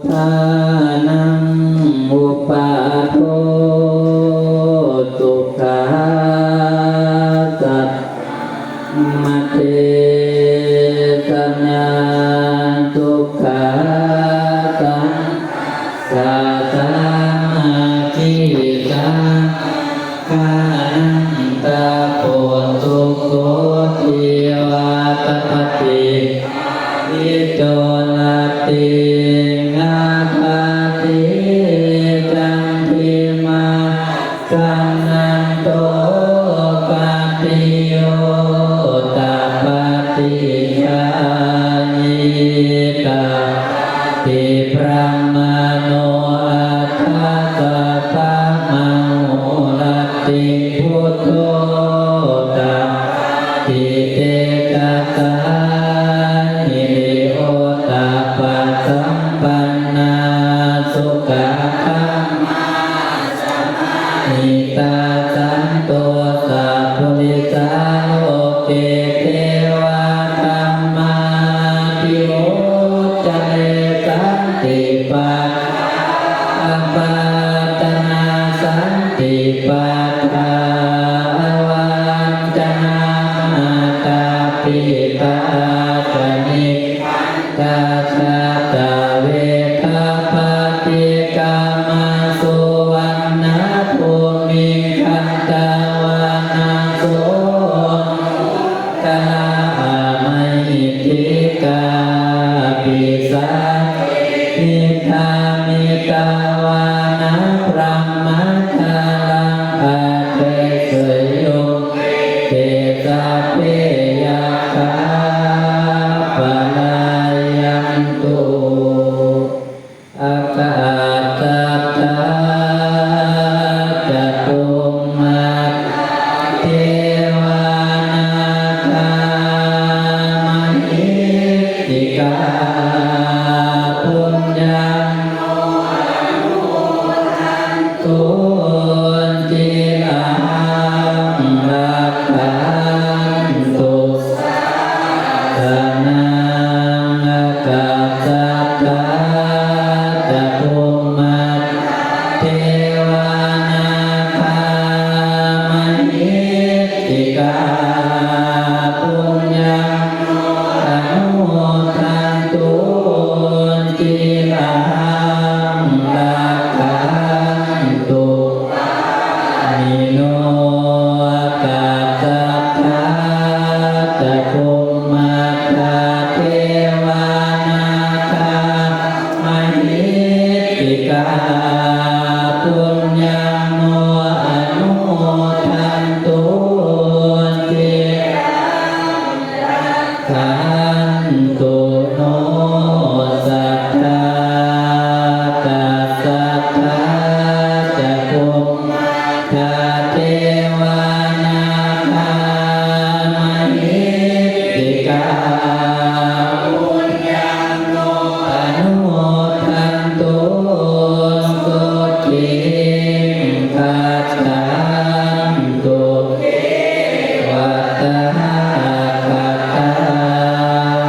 ทานังอุปาโทตุขาสัตมเทสัญญาทุกขาสังสาสาทิสังขานังตาโพตุโกทิวาตปฏิวิโจลติงาภาติจันทิมาสันนันโตปาติโยตาปาติยานิตาติพระมโนอัฏฐสัพพะมังโหรติพุทโธตาติเตกะตานิโอตาปัสสัมปันนาสุขะคัมมาสมาหิตาสันโตสัพพุริสาโลเกเทวะธัมมาติโอจเนสันติปัฏฐาปัตตนาสันติปัฏฐาวันจนามาตาปิตาจนิตาชาตาเวทาปฏิกามาสุวรรณภูมิคันตาวานาโสกามัยติกาปิสานิธามิตาวานาพระมัทธาลังอาเทสโยเตสะเพยะคาปะลายันตุอากาตัตตาจตุมาเทวานาคามหิติกาปุญญังตุนติอาหังรักขันตุสนังอากาตัตตาจตุมาเทวานาคามหิติกาปุญญังอนุโมทันตุนติอาหังรักขันตุนิโนอากาตัตถาจตุมาตาเทวานาคามหิติกาปุญญังโนอนุโมทันตุนติขันตุ